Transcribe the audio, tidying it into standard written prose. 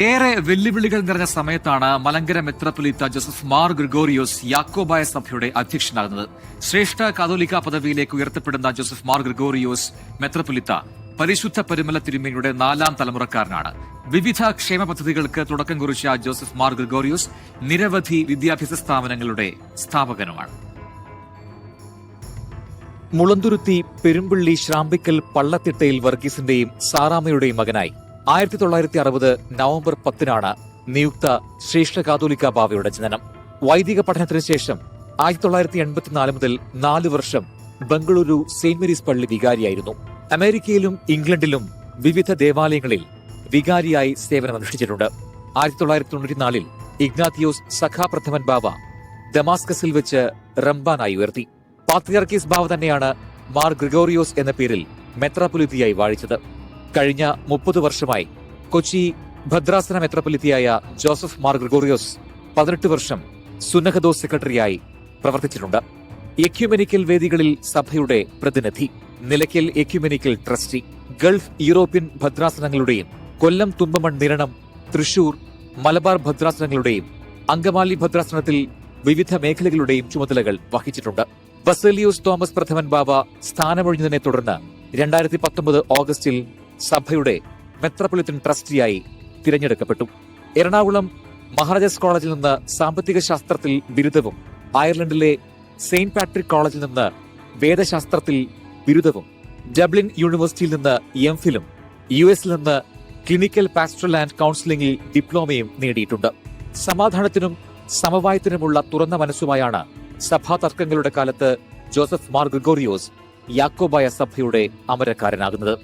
ഏറെ വെല്ലുവിളികൾ നിറഞ്ഞ സമയത്താണ് മലങ്കര മെത്രാപ്പൊലീത്ത ജോസഫ് മാർ ഗ്രിഗോറിയോസ് യാക്കോബായ സഭയുടെ അധ്യക്ഷനാകുന്നത്. ശ്രേഷ്ഠ കാതോലിക്ക പദവിയിലേക്ക് ഉയർത്തപ്പെടുന്ന ജോസഫ് മാർ ഗ്രിഗോറിയോസ് മെത്രാപ്പൊലീത്ത പരിശുദ്ധ പരുമല തിരുമേനിയുടെ 4ാം തലമുറക്കാരനാണ്. വിവിധ ക്ഷേമ പദ്ധതികൾക്ക് തുടക്കം കുറിച്ച ജോസഫ് മാർ ഗ്രിഗോറിയോസ് നിരവധി വിദ്യാഭ്യാസ സ്ഥാപനങ്ങളുടെ സ്ഥാപകനുമാണ്. മുളന്തുരുത്തി പെരുമ്പള്ളി ശ്രാമ്പിക്കൽ പള്ളത്തിട്ടയിൽ വർഗീസിന്റെയും സാറാമ്മയുടെയും മകനായി 1960 നവംബർ 10 നിയുക്ത ശ്രേഷ്ഠ കാതോലിക്ക ബാവയുടെ ജനനം. വൈദിക പഠനത്തിന് ശേഷം 1984 മുതൽ 4 വർഷം ബംഗളൂരു സെന്റ് മേരീസ് പള്ളി വികാരിയായിരുന്നു. അമേരിക്കയിലും ഇംഗ്ലണ്ടിലും വിവിധ ദേവാലയങ്ങളിൽ വികാരിയായി സേവനമനുഷ്ഠിച്ചിട്ടുണ്ട്. 1994 ഇഗ്നാത്തിയോസ് സഖാപ്രഥമൻ ബാവ ദമാസ്കസിൽ വെച്ച് റംബാനായി ഉയർത്തി. പാത്രിയാർക്കീസ് ബാവ തന്നെയാണ് മാർ ഗ്രിഗോറിയോസ് എന്ന പേരിൽ മെത്രാപ്പൊലീത്തയായി വാഴിച്ചത്. കഴിഞ്ഞ 30 വർഷമായി കൊച്ചി ഭദ്രാസന മെത്രാപ്പൊലീത്തയായ ജോസഫ് മാർ ഗ്രിഗോറിയോസ് 18 വർഷം സുന്നഹദോ സെക്രട്ടറിയായി പ്രവർത്തിച്ചിട്ടുണ്ട്. എക്യുമെനിക്കൽ വേദികളിൽ സഭയുടെ പ്രതിനിധി, Nilakkal ecumenical trustee, Gulf European ഭദ്രാസനങ്ങളുടെയും കൊല്ലം തുമ്പമൺ നിരണം തൃശൂർ മലബാർ ഭദ്രാസനങ്ങളുടെയും അങ്കമാലി ഭദ്രാസനത്തിൽ വിവിധ മേഖലകളുടെയും ചുമതലകൾ വഹിച്ചിട്ടുണ്ട്. ബസേലിയോസ് തോമസ് പ്രഥമൻ ബാവ സ്ഥാനമൊഴിഞ്ഞതിനെ തുടർന്ന് 2019 ഓഗസ്റ്റിൽ സഭയുടെ മെത്രാപ്പൊലീത്തൻ ട്രസ്റ്റിയായി തിരഞ്ഞെടുക്കപ്പെട്ടു. എറണാകുളം മഹാരാജാസ് കോളേജിൽ നിന്ന് സാമ്പത്തിക ശാസ്ത്രത്തിൽ ബിരുദവും അയർലൻഡിലെ സെയിന്റ് പാട്രിക് കോളേജിൽ നിന്ന് വേദശാസ്ത്രത്തിൽ ബിരുദവും ഡബ്ലിൻ യൂണിവേഴ്സിറ്റിയിൽ നിന്ന് എംഫിലും യുഎസിൽ നിന്ന് ക്ലിനിക്കൽ പാസ്റ്ററൽ ആൻഡ് കൌൺസിലിംഗിൽ ഡിപ്ലോമയും നേടിയിട്ടുണ്ട്. സമാധാനത്തിനും സമവായത്തിനുമുള്ള തുറന്ന മനസ്സുമായാണ് സഭാ തർക്കങ്ങളുടെ കാലത്ത് ജോസഫ് മാർ ഗ്രിഗോറിയോസ് യാക്കോബായ സഭയുടെ അമരക്കാരനാകുന്നത്.